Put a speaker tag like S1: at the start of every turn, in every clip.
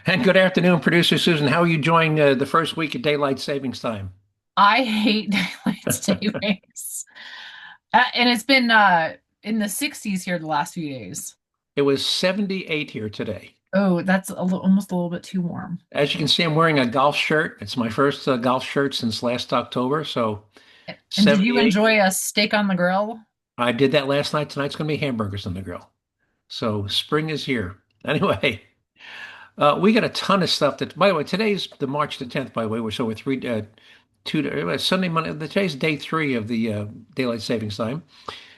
S1: And good afternoon, producer Susan. How are you enjoying the first week of daylight savings time?
S2: I hate daylight savings. And it's been in the 60s here the last few days.
S1: It was 78 here today.
S2: Oh, that's almost a little bit too warm.
S1: As you can see, I'm wearing a golf shirt. It's my first golf shirt since last October. So
S2: And did you
S1: 78.
S2: enjoy a steak on the grill?
S1: I did that last night. Tonight's going to be hamburgers on the grill. So spring is here. Anyway, we got a ton of stuff that, by the way, today's the March the 10th, by the way. We're three, Sunday, Monday. Today's day three of the daylight savings time.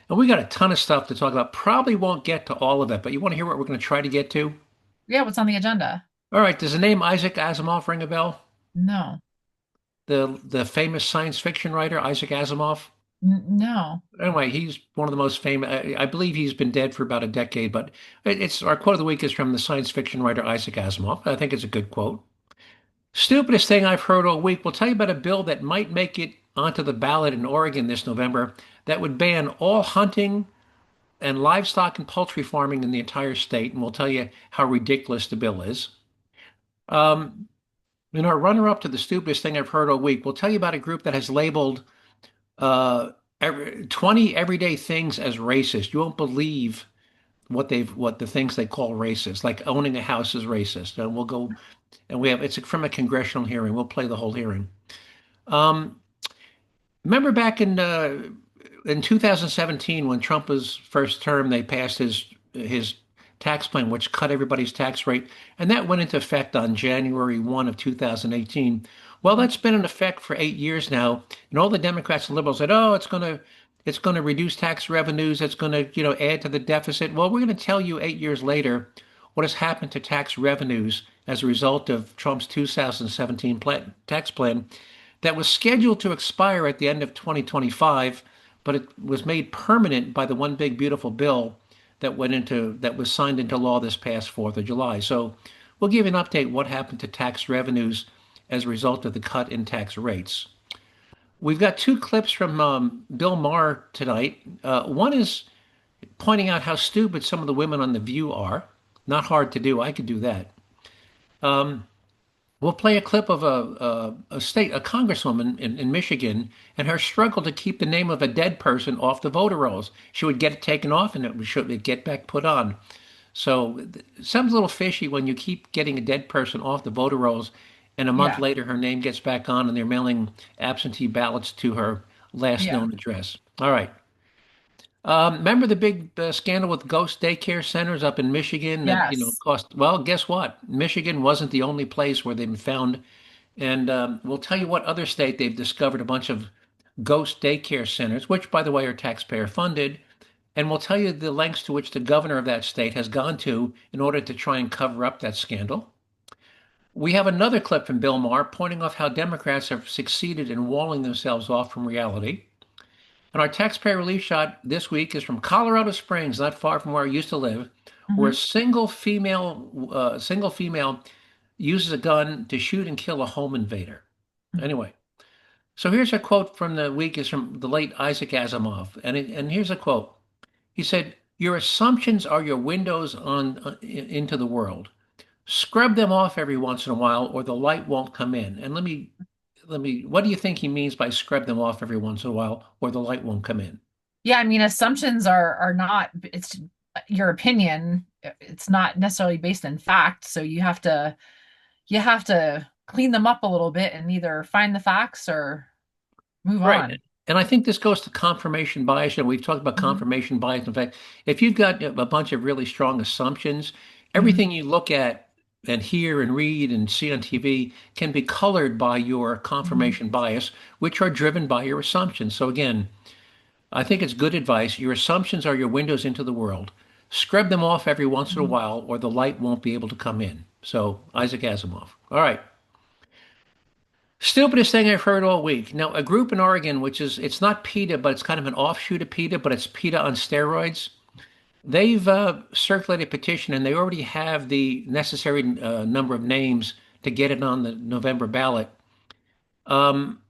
S1: And we got a ton of stuff to talk about. Probably won't get to all of it, but you want to hear what we're going to try to get to?
S2: Yeah, what's on the agenda?
S1: All right, does the name Isaac Asimov ring a bell?
S2: No.
S1: The famous science fiction writer Isaac Asimov?
S2: No.
S1: Anyway, he's one of the most famous. I believe he's been dead for about a decade, but it's our quote of the week is from the science fiction writer Isaac Asimov. I think it's a good quote. Stupidest thing I've heard all week. We'll tell you about a bill that might make it onto the ballot in Oregon this November that would ban all hunting and livestock and poultry farming in the entire state, and we'll tell you how ridiculous the bill is. Um, in our runner-up to the stupidest thing I've heard all week, we'll tell you about a group that has labeled uh, 20 everyday things as racist. You won't believe what the things they call racist, like owning a house is racist. And we'll go and we have it's from a congressional hearing. We'll play the whole hearing. Um, Remember back in 2017 when Trump was first term, they passed his tax plan, which cut everybody's tax rate, and that went into effect on January 1 of 2018. Well, that's been in effect for 8 years now, and all the Democrats and liberals said, "Oh, it's going to reduce tax revenues. It's going to, add to the deficit." Well, we're going to tell you 8 years later what has happened to tax revenues as a result of Trump's 2017 tax plan that was scheduled to expire at the end of 2025, but it was made permanent by the one big beautiful bill that was signed into law this past 4th of July. So we'll give you an update what happened to tax revenues as a result of the cut in tax rates. We've got two clips from Bill Maher tonight. One is pointing out how stupid some of the women on The View are. Not hard to do. I could do that. Um, We'll play a clip of a congresswoman in Michigan and her struggle to keep the name of a dead person off the voter rolls. She would get it taken off and it should get back put on. So sounds a little fishy when you keep getting a dead person off the voter rolls and a month
S2: Yeah.
S1: later her name gets back on and they're mailing absentee ballots to her last
S2: Yeah.
S1: known address. All right. Remember the big scandal with ghost daycare centers up in Michigan that,
S2: Yes.
S1: cost, well, guess what? Michigan wasn't the only place where they've been found. And we'll tell you what other state they've discovered a bunch of ghost daycare centers, which, by the way, are taxpayer funded. And we'll tell you the lengths to which the governor of that state has gone to in order to try and cover up that scandal. We have another clip from Bill Maher pointing off how Democrats have succeeded in walling themselves off from reality. And our taxpayer relief shot this week is from Colorado Springs, not far from where I used to live, where a
S2: Hmm.
S1: single female uses a gun to shoot and kill a home invader. Anyway, so here's a quote from the week is from the late Isaac Asimov, and here's a quote. He said, "Your assumptions are your windows into the world. Scrub them off every once in a while, or the light won't come in." And what do you think he means by scrub them off every once in a while, or the light won't come in?
S2: Yeah, I mean, assumptions are not, it's your opinion. It's not necessarily based in fact. So you have to clean them up a little bit and either find the facts or move
S1: Right.
S2: on.
S1: And I think this goes to confirmation bias, and we've talked about
S2: Hmm.
S1: confirmation bias. In fact, if you've got a bunch of really strong assumptions,
S2: Hmm.
S1: everything you look at and hear and read and see on TV can be colored by your
S2: Hmm.
S1: confirmation bias, which are driven by your assumptions. So again, I think it's good advice. Your assumptions are your windows into the world. Scrub them off every once in a
S2: Hmm.
S1: while, or the light won't be able to come in. So, Isaac Asimov. All right. Stupidest thing I've heard all week. Now, a group in Oregon, it's not PETA, but it's kind of an offshoot of PETA, but it's PETA on steroids. They've circulated a petition and they already have the necessary number of names to get it on the November ballot. Um,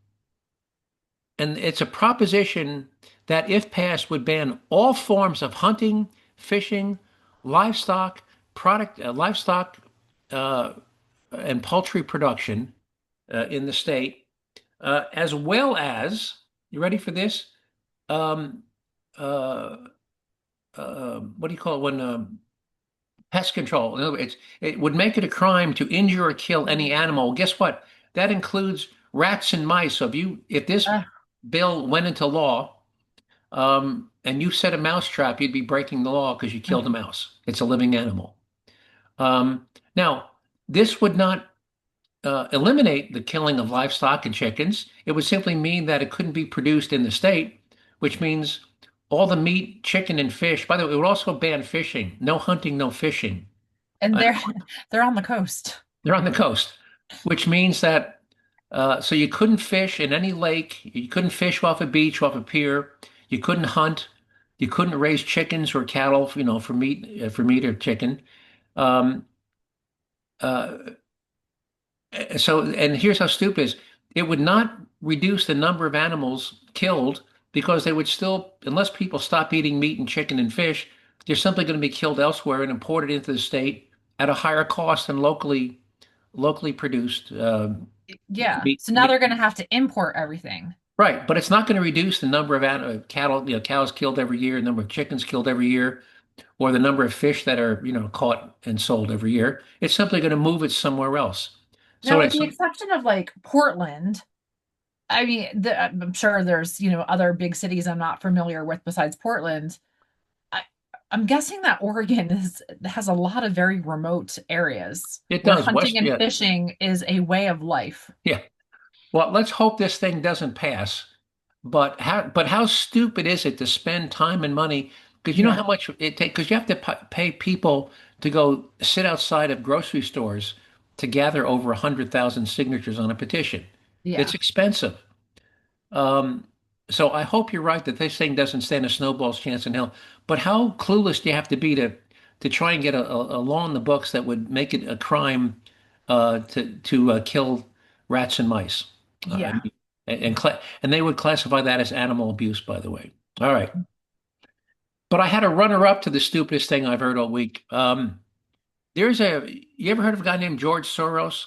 S1: and it's a proposition that, if passed, would ban all forms of hunting, fishing, livestock, livestock, uh, and poultry production in the state, as well as, you ready for this? Um, uh, what do you call it when pest control? In other words, it would make it a crime to injure or kill any animal. Guess what? That includes rats and mice. So if this
S2: Uh,
S1: bill went into law, and you set a mouse trap, you'd be breaking the law because you killed a mouse. It's a living animal. Now, this would not eliminate the killing of livestock and chickens. It would simply mean that it couldn't be produced in the state, which means all the meat, chicken, and fish. By the way, it would also ban fishing. No hunting, no fishing.
S2: and
S1: Uh,
S2: they're on the coast.
S1: they're on the coast, which means that so you couldn't fish in any lake. You couldn't fish off a beach, off a pier. You couldn't hunt. You couldn't raise chickens or cattle, for meat or chicken. Um, uh, and here's how stupid it is. It would not reduce the number of animals killed because they would still, unless people stop eating meat and chicken and fish, they're simply going to be killed elsewhere and imported into the state at a higher cost than locally produced
S2: Yeah.
S1: meat.
S2: So now they're going to have to import everything.
S1: Right, but it's not going to reduce the number of cattle, cows killed every year, the number of chickens killed every year, or the number of fish that are, caught and sold every year. It's simply going to move it somewhere else. So
S2: Now, with
S1: it's
S2: the exception of like Portland, I mean, I'm sure there's, other big cities I'm not familiar with besides Portland. I, I'm guessing that Oregon has a lot of very remote areas
S1: it
S2: where
S1: does.
S2: hunting and
S1: Yeah,
S2: fishing is a way of life.
S1: yeah. Well, let's hope this thing doesn't pass. But how stupid is it to spend time and money? Because you know how
S2: Yeah.
S1: much it takes. Because you have to pay people to go sit outside of grocery stores to gather over 100,000 signatures on a petition. It's
S2: Yeah.
S1: expensive. Um, so I hope you're right that this thing doesn't stand a snowball's chance in hell. But how clueless do you have to be to try and get a law in the books that would make it a crime to kill rats and mice? I
S2: Yeah.
S1: mean, and they would classify that as animal abuse, by the way. All right. But I had a runner up to the stupidest thing I've heard all week. You ever heard of a guy named George Soros?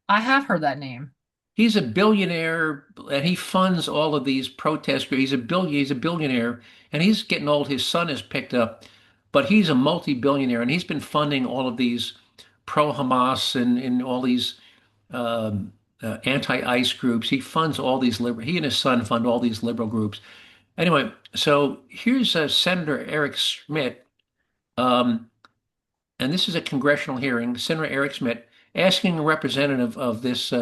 S2: I have heard that name.
S1: He's a billionaire and he funds all of these protests. He's a billionaire and he's getting old. His son is picked up, but he's a multi-billionaire and he's been funding all of these pro-Hamas and all these anti-ICE groups. He funds all these he and his son fund all these liberal groups. Anyway, so here's Senator Eric Schmidt, um, and this is a congressional hearing. Senator Eric Schmidt asking a representative of this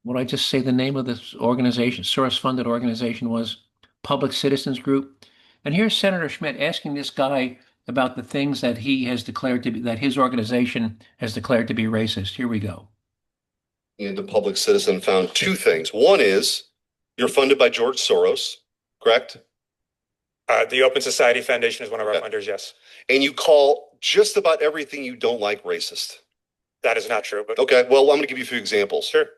S1: what I just say the name of this organization, source-funded organization was Public Citizens Group. And here's Senator Schmidt asking this guy about the things that he has declared to be, that his organization has declared to be racist. Here we go.
S3: And the Public Citizen found two things. One is you're funded by George Soros, correct?
S4: The Open Society Foundation is one of our
S3: Yeah.
S4: funders, yes.
S3: And you call just about everything you don't like racist.
S4: That is not true, but
S3: Okay, well, I'm going to give you a few examples.
S4: sure.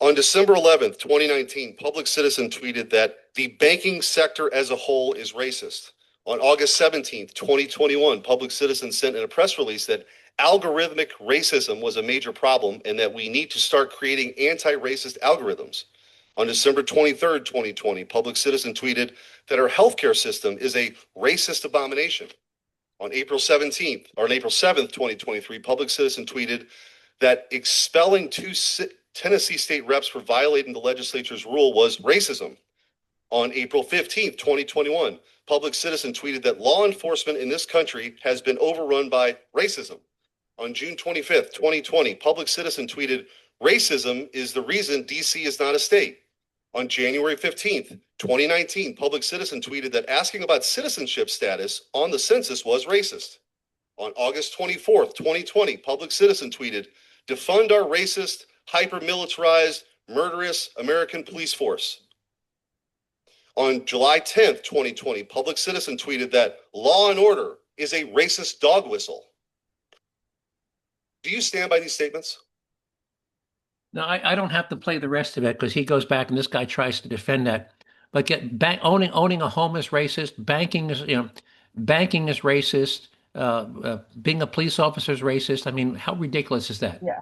S3: On December 11th, 2019, Public Citizen tweeted that the banking sector as a whole is racist. On August 17th, 2021, Public Citizen sent in a press release that algorithmic racism was a major problem and that we need to start creating anti-racist algorithms. On December 23rd, 2020, Public Citizen tweeted that our healthcare system is a racist abomination. On April 17th, or on April 7th, 2023, Public Citizen tweeted that expelling two Tennessee state reps for violating the legislature's rule was racism. On April 15th, 2021, Public Citizen tweeted that law enforcement in this country has been overrun by racism. On June 25th, 2020, Public Citizen tweeted, racism is the reason DC is not a state. On January 15th, 2019, Public Citizen tweeted that asking about citizenship status on the census was racist. On August 24th, 2020, Public Citizen tweeted, defund our racist, hyper-militarized, murderous American police force. On July 10th, 2020, Public Citizen tweeted that law and order is a racist dog whistle. Do you stand by these statements?
S1: Now, I don't have to play the rest of it because he goes back and this guy tries to defend that. But owning a home is racist. Banking is racist. Being a police officer is racist. I mean, how ridiculous is that?
S2: Yeah.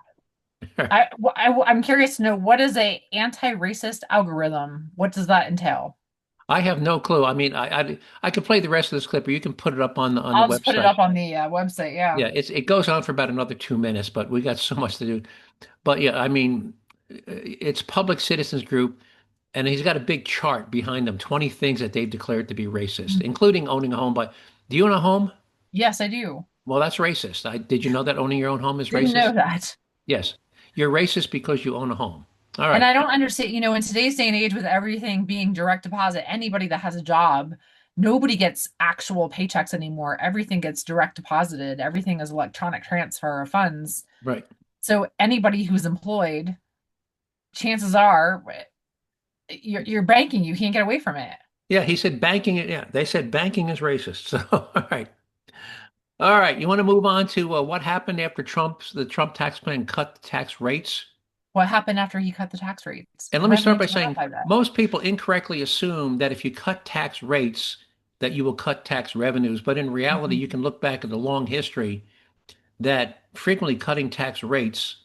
S2: I'm curious to know, what is a anti-racist algorithm? What does that entail?
S1: I have no clue. I mean, I could play the rest of this clip, or you can put it up on the
S2: I'll just put it
S1: website.
S2: up on the website. Yeah.
S1: Yeah, it goes on for about another 2 minutes, but we got so much to do. But yeah, I mean, it's Public Citizens Group, and he's got a big chart behind him, 20 things that they've declared to be racist,
S2: Mhm.
S1: including owning a home. But do you own a home?
S2: Yes, I do.
S1: Well, that's racist. Did you know that owning your own home is
S2: Didn't know
S1: racist?
S2: that.
S1: Yes. You're racist because you own a home. All
S2: And
S1: right.
S2: I don't understand, in today's day and age with everything being direct deposit, anybody that has a job, nobody gets actual paychecks anymore. Everything gets direct deposited. Everything is electronic transfer of funds.
S1: Right.
S2: So anybody who's employed, chances are you're banking, you can't get away from it.
S1: Yeah, he said banking. Yeah, they said banking is racist. So, all right. All right. You want to move on to what happened after the Trump tax plan cut the tax rates?
S2: What happened after he cut the tax rates?
S1: And let me
S2: Let
S1: start
S2: me
S1: by saying
S2: clarify that.
S1: most people incorrectly assume that if you cut tax rates, that you will cut tax revenues. But in reality,
S2: Mhm.
S1: you can look back at the long history that frequently cutting tax rates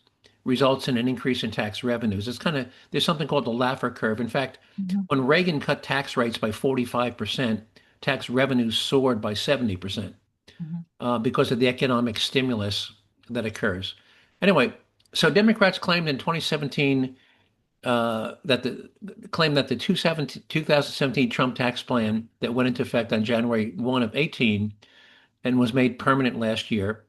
S1: results in an increase in tax revenues. There's something called the Laffer curve. In fact,
S2: Mhm.
S1: when Reagan cut tax rates by 45%, tax revenues soared by 70%
S2: Mhm.
S1: because of the economic stimulus that occurs. Anyway, so Democrats claimed in 2017 that the 2017 Trump tax plan that went into effect on January 1 of 18 and was made permanent last year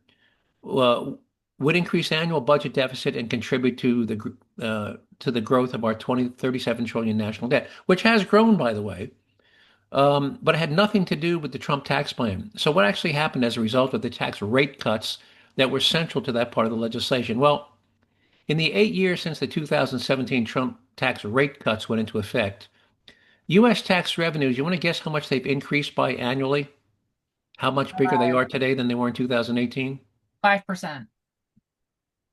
S1: uh, would increase annual budget deficit and contribute to the growth of our 2037 trillion national debt, which has grown, by the way. But it had nothing to do with the Trump tax plan. So what actually happened as a result of the tax rate cuts that were central to that part of the legislation? Well, in the 8 years since the 2017 Trump tax rate cuts went into effect, U.S. tax revenues, you want to guess how much they've increased by annually? How much bigger they are today than they were in 2018?
S2: 5%.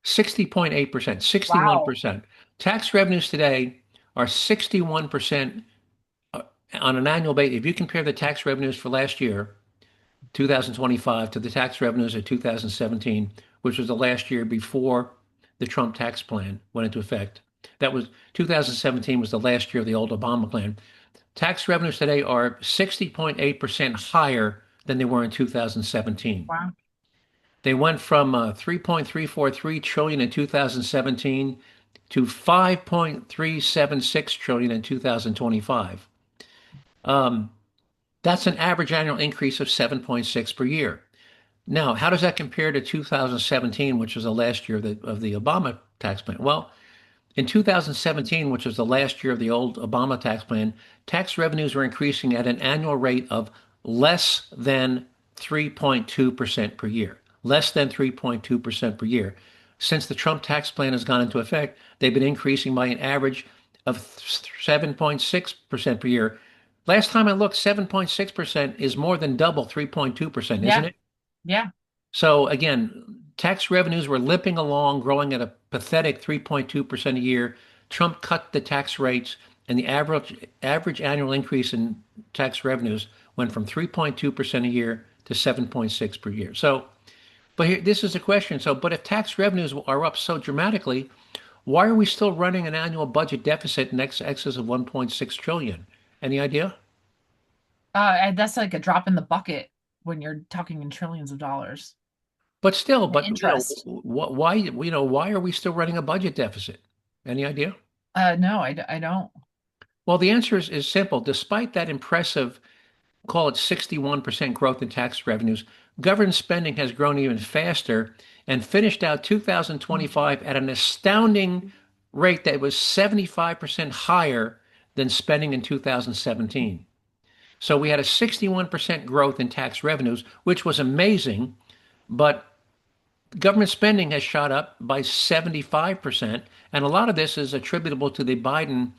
S1: 60.8%,
S2: Wow.
S1: 61%. Tax revenues today are 61% on an annual basis. If you compare the tax revenues for last year, 2025, to the tax revenues of 2017, which was the last year before the Trump tax plan went into effect. That was 2017 was the last year of the old Obama plan. Tax revenues today are 60.8% higher than they were in 2017.
S2: Wow.
S1: They went from 3.343 trillion in 2017 to 5.376 trillion in 2025. Um, that's an average annual increase of 7.6 per year. Now, how does that compare to 2017, which was the last year of the Obama tax plan? Well, in 2017, which was the last year of the old Obama tax plan, tax revenues were increasing at an annual rate of less than 3.2% per year. Less than 3.2% per year. Since the Trump tax plan has gone into effect, they've been increasing by an average of 7.6% per year. Last time I looked, 7.6% is more than double 3.2%, isn't
S2: Yeah.
S1: it?
S2: Yeah.
S1: So again, tax revenues were limping along, growing at a pathetic 3.2% a year. Trump cut the tax rates, and the average annual increase in tax revenues went from 3.2% a year to 7.6 per year. So, but here, this is the question. So, but if tax revenues are up so dramatically, why are we still running an annual budget deficit in excess of 1.6 trillion? Any idea?
S2: And that's like a drop in the bucket when you're talking in trillions of dollars.
S1: But still,
S2: And
S1: but
S2: interest.
S1: why are we still running a budget deficit? Any idea?
S2: No, I don't.
S1: Well, the answer is simple. Despite that impressive, call it 61% growth in tax revenues, government spending has grown even faster and finished out 2025 at an astounding rate that was 75% higher than spending in 2017. So we had a 61% growth in tax revenues, which was amazing, but government spending has shot up by 75%, and a lot of this is attributable to the Biden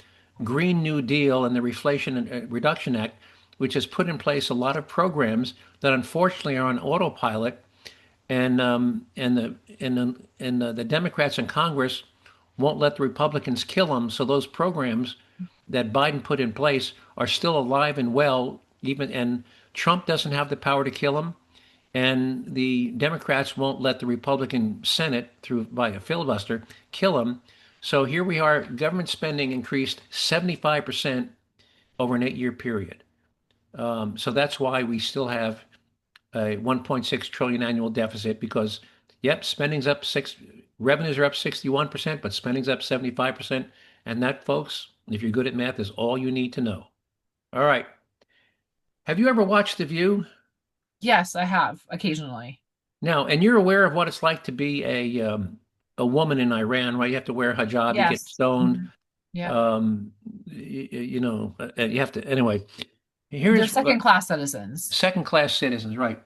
S1: Green New Deal and the Reflation Reduction Act, which has put in place a lot of programs that unfortunately are on autopilot, and the Democrats in Congress won't let the Republicans kill them. So those programs that Biden put in place are still alive and well, even and Trump doesn't have the power to kill them. and the Democrats won't let the Republican Senate through by a filibuster kill him. So here we are, government spending increased 75% over an 8-year period. So that's why we still have a 1.6 trillion annual deficit because, yep, spending's up revenues are up 61%, but spending's up 75%. And that, folks, if you're good at math, is all you need to know. All right. Have you ever watched The View?
S2: Yes, I have occasionally.
S1: Now, and you're aware of what it's like to be a woman in Iran, right? You have to wear a hijab, you get
S2: Yes.
S1: stoned.
S2: Mhm. Yeah.
S1: You have to, anyway,
S2: They're
S1: here's
S2: second class citizens.
S1: second class citizens, right?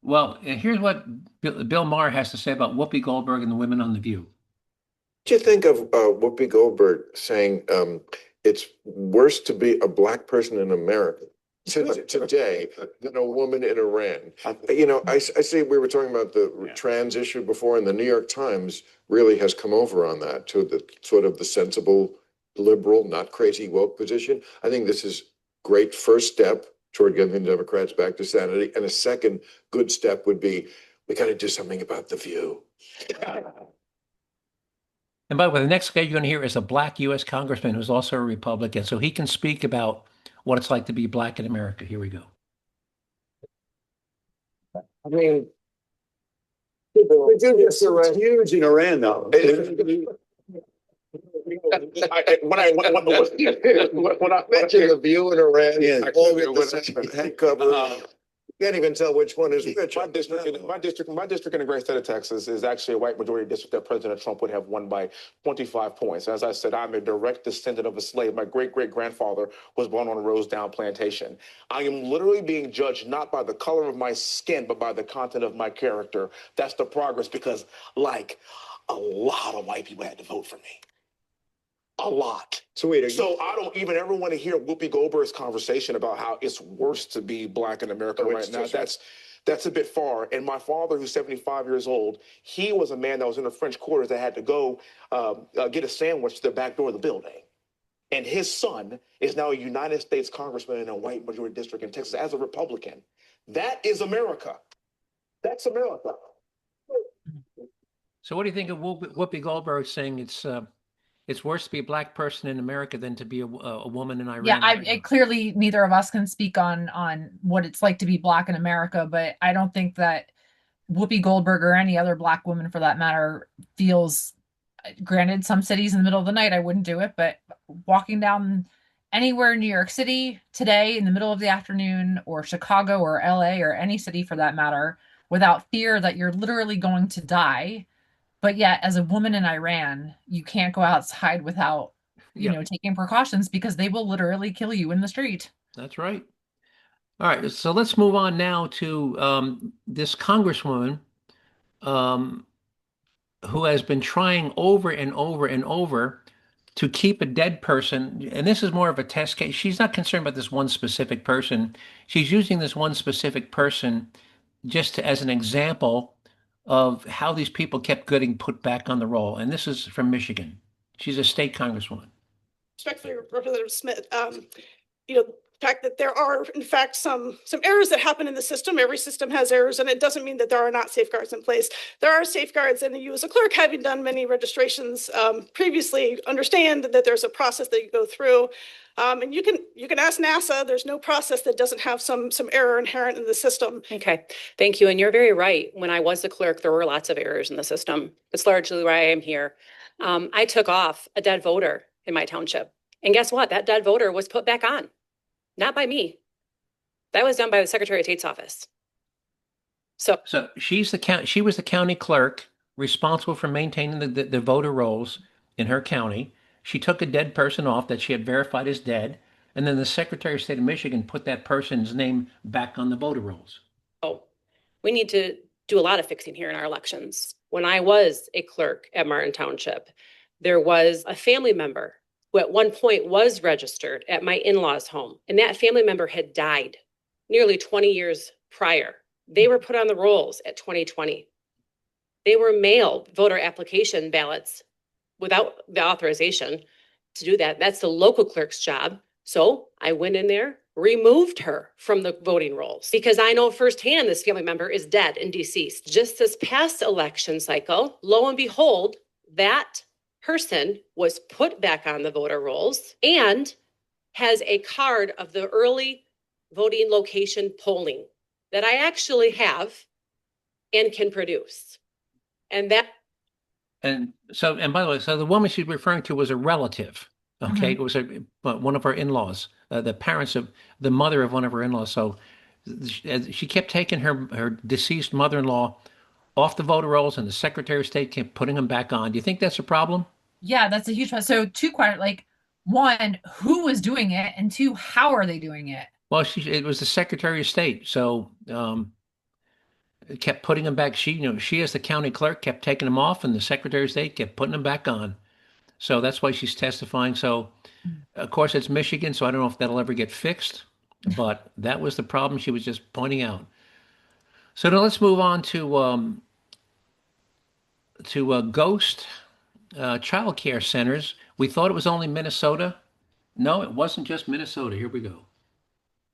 S1: Well, here's what Bill Maher has to say about Whoopi Goldberg and the women on The View.
S5: What do you think of Whoopi Goldberg saying it's worse to be a black person in America today than a woman in Iran? I see we were talking about the trans issue before, and the New York Times really has come over on that to the sort of the sensible, liberal, not crazy woke position. I think this is great first step toward getting the Democrats back to sanity, and a second good step would be we got to do something about The View.
S1: And by the way, the next guy you're going to hear is a black U.S. congressman who's also a Republican, so he can speak about what it's like to be black in America. Here we go.
S6: I mean, we do this huge in Iran, though.
S5: When I mentioned The View in Iran,
S6: Yeah.
S5: all get the same head cover. Can't even tell which one is which.
S7: My district in the great state of Texas is actually a white majority district that President Trump would have won by 25 points. As I said, I'm a direct descendant of a slave. My great-great-grandfather was born on a Rosedown plantation. I am literally being judged not by the color of my skin, but by the content of my character. That's the progress because, like, a lot of white people had to vote for me. A lot.
S5: So wait,
S7: So I don't even ever want to hear Whoopi Goldberg's conversation about how it's worse to be black in America right now. That's a bit far. And my father, who's 75 years old, he was a man that was in the French quarters that had to go get a sandwich to the back door of the building. And his son is now a United States congressman in a white majority district in Texas as a Republican. That is America. That's America.
S1: So what do you think of Whoopi Goldberg saying it's worse to be a black person in America than to be a woman in Iran?
S2: Yeah, clearly neither of us can speak on what it's like to be black in America, but I don't think that Whoopi Goldberg or any other black woman for that matter feels, granted, some cities in the middle of the night, I wouldn't do it, but walking down anywhere in New York City today in the middle of the afternoon or Chicago or LA or any city for that matter, without fear that you're literally going to die. But yet, as a woman in Iran, you can't go outside without, taking precautions because they will literally kill you in the street.
S1: That's right. All right, so let's move on now to this congresswoman who has been trying over and over and over to keep a dead person. And this is more of a test case. She's not concerned about this one specific person. She's using this one specific person just as an example of how these people kept getting put back on the roll. And this is from Michigan. She's a state congresswoman.
S8: Respectfully, Representative Smith, the fact that there are, in fact, some errors that happen in the system. Every system has errors, and it doesn't mean that there are not safeguards in place. There are safeguards, and you as a clerk, having done many registrations previously, understand that there's a process that you go through. And you can ask NASA. There's no process that doesn't have some error inherent in the system.
S9: Okay, thank you. And you're very right. When I was the clerk, there were lots of errors in the system. It's largely why I am here. I took off a dead voter in my township. And guess what? That dead voter was put back on. Not by me. That was done by the Secretary of State's office. So
S1: she was the county clerk responsible for maintaining the voter rolls in her county. She took a dead person off that she had verified as dead, and then the Secretary of State of Michigan put that person's name back on the voter rolls.
S9: We need to do a lot of fixing here in our elections. When I was a clerk at Martin Township, there was a family member who at one point was registered at my in-laws' home, and that family member had died nearly 20 years prior. They were put on the rolls at 2020. They were mailed voter application ballots without the authorization to do that. That's the local clerk's job. So I went in there, removed her from the voting rolls because I know firsthand this family member is dead and deceased. Just this past election cycle, lo and behold, that person was put back on the voter rolls and has a card of the early voting location polling that I actually have and can produce. And by the way, so the woman she's referring to was a relative. Okay, It was one of her in-laws, the parents of the mother of one of her in-laws. So she kept taking her deceased mother-in-law off the voter rolls, and the Secretary of State kept putting them back on. Do you think that's a problem?
S2: Yeah, that's a huge problem. So two questions, like one, who was doing it, and two, how are they doing it?
S1: Well, it was the Secretary of State, so it kept putting them back. She as the county clerk kept taking them off, and the Secretary of State kept putting them back on. So that's why she's testifying. So, of course, it's Michigan, so I don't know if that'll ever get fixed, but that was the problem she was just pointing out. So now let's move on to ghost child care centers. We thought it was only Minnesota. No, it wasn't just Minnesota. Here we go.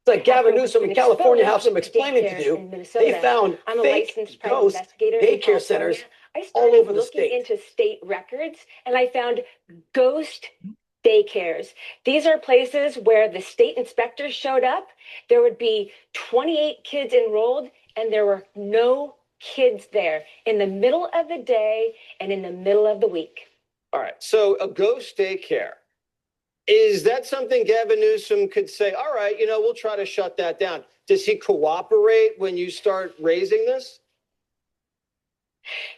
S10: It's like Gavin Newsom in California have some explaining to do. They found fake ghost daycare centers all over the state.
S11: Into state records, and I found ghost daycares. These are places where the state inspectors showed up. There would be 28 kids enrolled, and there were no kids there in the middle of the day and in the middle of the week.
S10: All right, so a ghost daycare. Is that something Gavin Newsom could say, all right, we'll try to shut that down? Does he cooperate when you start raising this?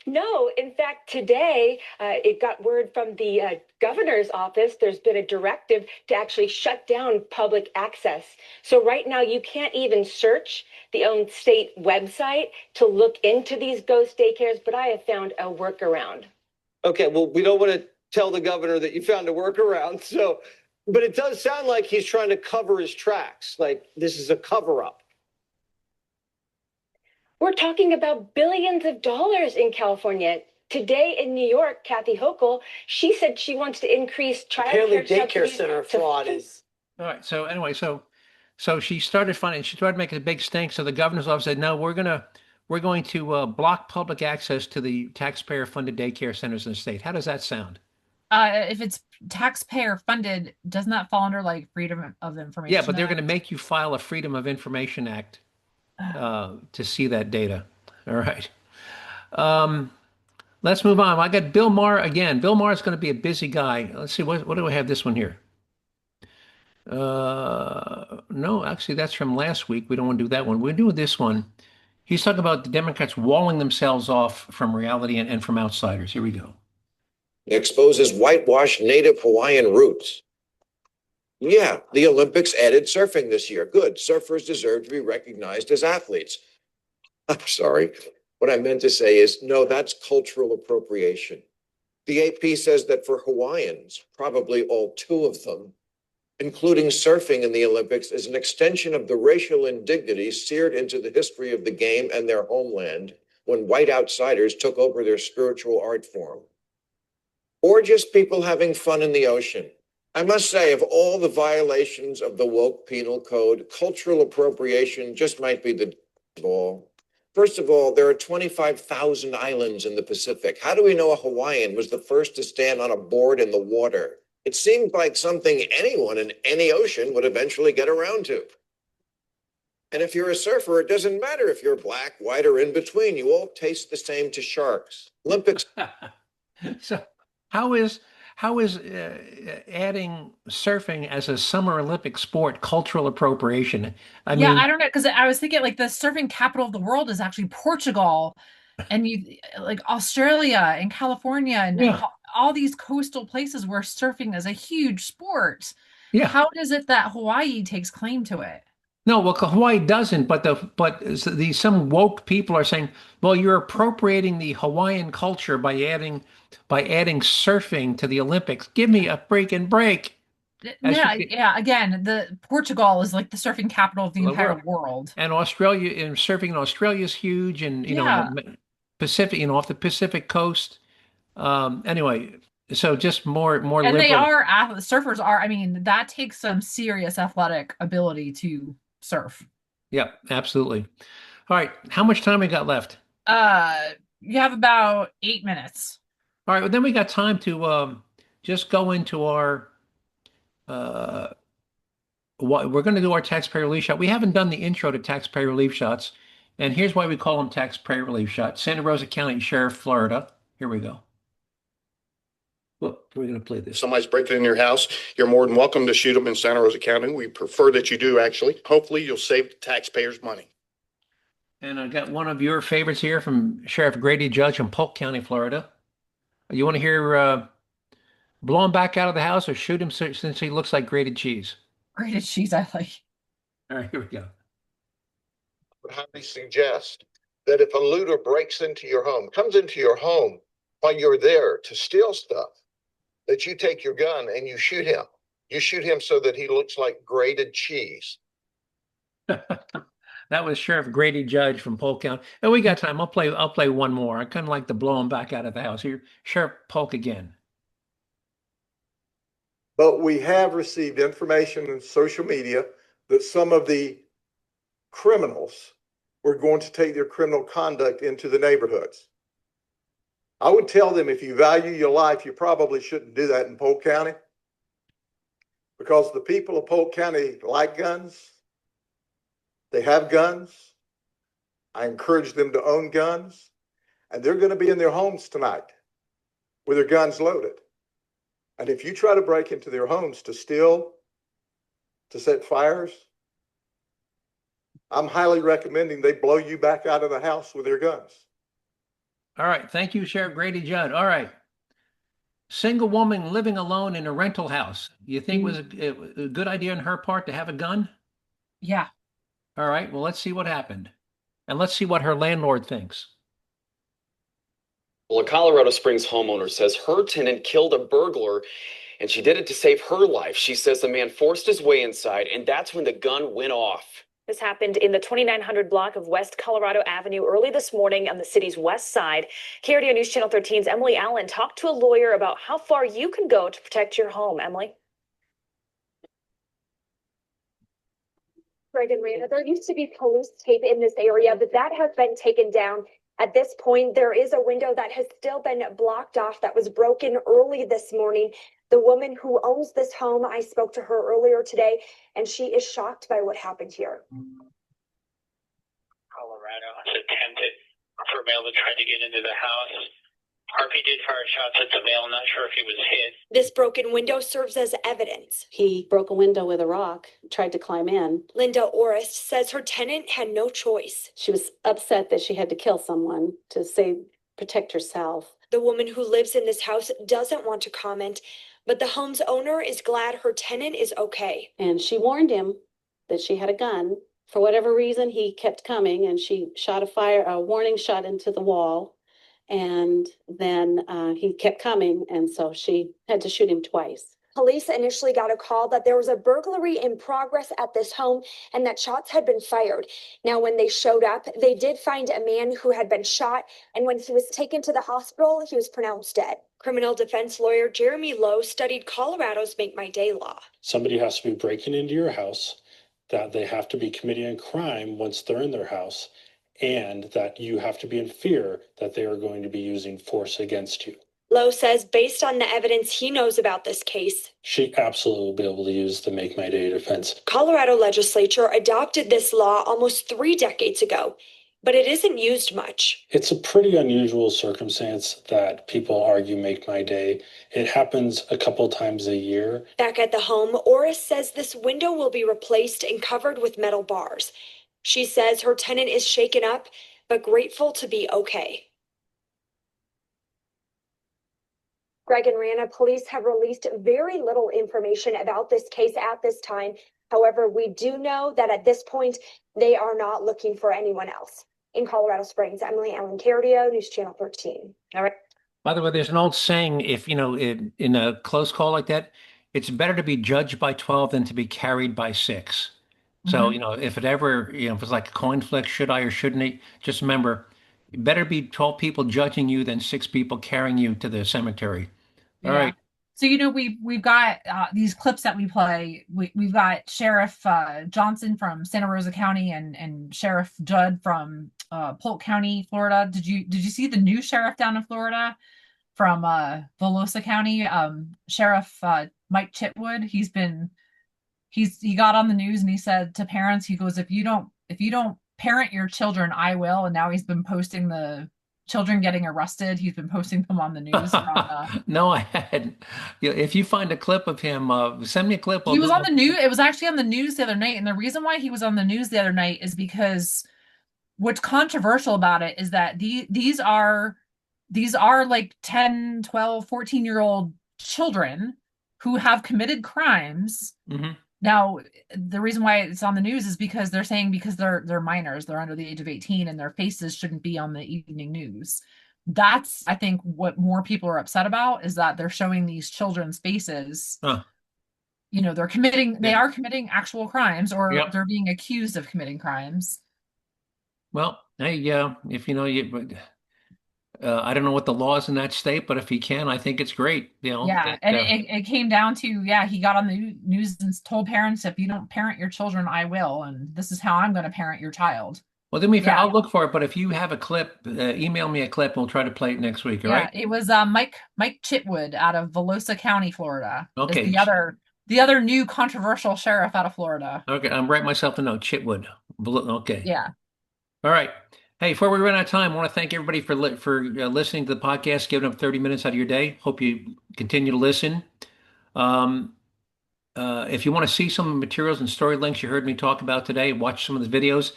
S11: No, in fact, today it got word from the governor's office. There's been a directive to actually shut down public access. So right now you can't even search the own state website to look into these ghost daycares, but I have found a workaround.
S10: Okay, well, we don't want to tell the governor that you found a workaround. But it does sound like he's trying to cover his tracks. Like this is a cover up.
S11: We're talking about billions of dollars in California. Today in New York, Kathy Hochul, she said she wants to increase child
S10: Apparently
S11: care
S10: daycare center fraud is.
S1: All right. So anyway, so she started making a big stink. So the governor's office said, no, we're going to block public access to the taxpayer funded daycare centers in the state. How does that sound?
S2: If it's taxpayer funded, doesn't that fall under like Freedom of Information?
S1: Yeah, but they're
S2: Act?
S1: going to make you file a Freedom of Information Act to see that data. All right. Let's move on. I got Bill Maher again. Bill Maher is going to be a busy guy. Let's see. What do I have this one here? No, actually, that's from last week. We don't want to do that one. We're doing this one. He's talking about the Democrats walling themselves off from reality and from outsiders. Here we go.
S5: Exposes whitewashed native Hawaiian roots. Yeah, the Olympics added surfing this year. Good. Surfers deserve to be recognized as athletes. I'm sorry. What I meant to say is, no, that's cultural appropriation. The AP says that for Hawaiians, probably all two of them, including surfing in the Olympics is an extension of the racial indignity seared into the history of the game and their homeland when white outsiders took over their spiritual art form. Or just people having fun in the ocean. I must say, of all the violations of the woke penal code, cultural appropriation just might be the ball. First of all, there are 25,000 islands in the Pacific. How do we know a Hawaiian was the first to stand on a board in the water? It seemed like something anyone in any ocean would eventually get around to. And if you're a surfer, it doesn't matter if you're black, white, or in between. You all taste the same to sharks. Olympics.
S1: So how is adding surfing as a Summer Olympic sport cultural appropriation? I mean,
S2: I don't know, because I was thinking like the surfing capital of the world is actually Portugal, and you like Australia and California and all these coastal places where surfing is a huge sport.
S1: Yeah.
S2: How is it that Hawaii takes claim to it?
S1: No, well, Hawaii doesn't, but some woke people are saying, well, you're appropriating the Hawaiian culture by adding surfing to the Olympics. Give me a freaking break.
S2: Again, the Portugal is like the surfing capital of the entire world.
S1: And Australia, and surfing in Australia is huge, and Pacific, off the Pacific coast. Anyway, So just more
S2: And they
S1: liberal.
S2: are surfers are, I mean, that takes some serious athletic ability to surf.
S1: Yep, absolutely. All right, how much time we got left?
S2: Uh, you have about 8 minutes.
S1: All right, well, then we got time to just go into our uh, what we're going to do our taxpayer relief shot. We haven't done the intro to taxpayer relief shots, and here's why we call them taxpayer relief shots. Santa Rosa County Sheriff, Florida. Here we go. Look, we're going to play this.
S12: Somebody's breaking in your house, you're more than welcome to shoot them in Santa Rosa County. We prefer that you do, actually. Hopefully, you'll save the taxpayers money.
S1: And I got one of your favorites here from Sheriff Grady Judge in Polk County, Florida. You want to hear blow him back out of the house or shoot him since he looks like grated cheese?
S2: Grated cheese, I like.
S1: All right, here we go.
S5: Would highly suggest that if a looter breaks into your home, comes into your home while you're there to steal stuff, that you take your gun and you shoot him. You shoot him so that he looks like grated cheese.
S1: That was Sheriff Grady Judge from Polk County. And we got time. I'll play one more. I kind of like to blow him back out of the house. Here, Sheriff Polk again.
S6: But we have received information in social media that some of the criminals were going to take their criminal conduct into the neighborhoods. I would tell them, if you value your life, you probably shouldn't do that in Polk County, because the people of Polk County like guns. They have guns. I encourage them to own guns, and they're going to be in their homes tonight with their guns loaded. And if you try to break into their homes to steal, to set fires, I'm highly recommending they blow you back out of the house with their guns.
S1: All right. Thank you, Sheriff Grady Judd. All right. Single woman living alone in a rental house. You think it was a good idea on her part to have a gun?
S2: Yeah.
S1: All right. Well, let's see what happened. And let's see what her landlord thinks.
S13: Well, a Colorado Springs homeowner says her tenant killed a burglar, and she did it to save her life. She says the man forced his way inside, and that's when the gun went off.
S11: This happened in the 2900 block of West Colorado Avenue early this morning on the city's west side. KRDO News Channel 13's Emily Allen talked to a lawyer about how far you can go to protect your home. Emily? Greg and Randa, there used to be police tape in this area, but that has been taken down. At this point, there is a window that has still been blocked off that was broken early this morning. The woman who owns this home, I spoke to her earlier today, and she is shocked by what happened here.
S14: Colorado attempted for male to try to get into the house. RP did fire shots at the male. I'm not sure if he was hit.
S15: This broken window serves as evidence.
S16: He broke a window with a rock, tried to climb in.
S15: Linda Orist says her tenant had no choice.
S16: She was upset that she had to kill someone to protect herself.
S15: The woman who lives in this house doesn't want to comment, but the home's owner is glad her tenant is okay.
S16: And she warned him that she had a gun. For whatever reason, he kept coming, and she shot a warning shot into the wall. And then he kept coming, and so she had to shoot him twice.
S15: Police initially got a call that there was a burglary in progress at this home and that shots had been fired. Now, when they showed up, they did find a man who had been shot, and when he was taken to the hospital, he was pronounced dead. Criminal defense lawyer Jeremy Lowe studied Colorado's Make My Day law.
S17: Somebody has to be breaking into your house, that they have to be committing a crime once they're in their house, and that you have to be in fear that they are going to be using force against you.
S15: Lowe says based on the evidence he knows about this case,
S17: She absolutely will be able to use the Make My Day defense.
S15: Colorado legislature adopted this law almost 3 decades ago, but it isn't used much.
S17: It's a pretty unusual circumstance that people argue Make My Day. It happens a couple times a year.
S15: Back at the home, Oris says this window will be replaced and covered with metal bars. She says her tenant is shaken up, but grateful to be okay. Greg and Rana, police have released very little information about this case at this time. However, we do know that at this point, they are not looking for anyone else. In Colorado Springs, Emily Allen, KRDO, News Channel 13. All right.
S1: By the way, there's an old saying, if, in a close call like that, it's better to be judged by 12 than to be carried by 6. So, if it ever, if it's like a coin flip, should I or shouldn't I, just remember, better be 12 people judging you than 6 people carrying you to the cemetery. All right.
S2: So we've got these clips that we play. We've got Sheriff Johnson from Santa Rosa County and Sheriff Judd from Polk County, Florida. Did you see the new sheriff down in Florida from Volusia County? Sheriff Mike Chitwood. He got on the news and he said to parents, he goes, if you don't parent your children, I will. And now he's been posting the children getting arrested. He's been posting them on the news. From,
S1: No, I hadn't. If you find a clip of him, send me a clip.
S2: He was on the news. It was actually on the news the other night. And the reason why he was on the news the other night is because what's controversial about it is that these are like 10, 12, 14-year-old children who have committed crimes.
S1: Mm-hmm.
S2: Now, the reason why it's on the news is because they're saying because they're minors, they're under the age of 18, and their faces shouldn't be on the evening news. That's, I think, what more people are upset about is that they're showing these children's faces.
S1: Huh.
S2: They are committing actual crimes, or
S1: Yep.
S2: they're being accused of committing crimes.
S1: Well, hey, if I don't know what the law is in that state, but if he can, I think it's great.
S2: Yeah, and it came down to, he got on the news and told parents, if you don't parent your children, I will, and this is how I'm going to parent your child.
S1: Well, then I'll look for it. But if you have a clip, email me a clip, and we'll try to play it next week. All right?
S2: It was Mike Chitwood out of Volusia County, Florida.
S1: Okay.
S2: Is the other new controversial sheriff out of Florida.
S1: Okay, I'm writing myself a note. Chitwood. Okay.
S2: Yeah.
S1: All right. Hey, before we run out of time, I want to thank everybody for listening to the podcast, giving up 30 minutes out of your day. Hope you continue to listen. If you want to see some of the materials and story links you heard me talk about today, watch some of the videos,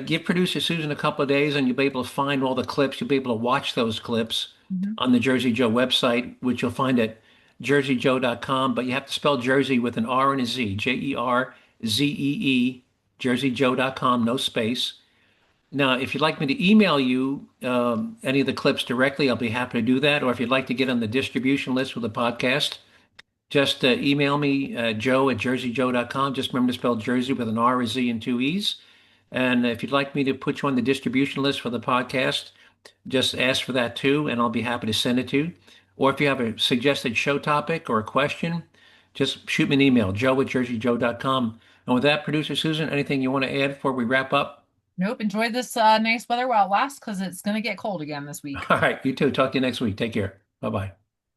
S1: give producer Susan a couple of days and you'll be able to find all the clips. You'll be able to watch those clips on the Jerzee Joe website, which you'll find at jerzee-joe.com. But you have to spell Jersey with an R and a Z, Jerzee, jerzee-joe.com, no space. Now, if you'd like me to email you any of the clips directly, I'll be happy to do that. Or if you'd like to get on the distribution list for the podcast, just email me, joe@jerzee-joe.com. Just remember to spell Jersey with an R, a Z, and two E's. And if you'd like me to put you on the distribution list for the podcast, just ask for that too, and I'll be happy to send it to you. Or if you have a suggested show topic or a question, just shoot me an email, joe@jerzee-joe.com. And with that, producer Susan, anything you want to add before we wrap up?
S2: Nope. Enjoy this nice weather while it lasts, because it's going to get cold again this week.
S1: All right. You too. Talk to you next week. Take care. Bye-bye.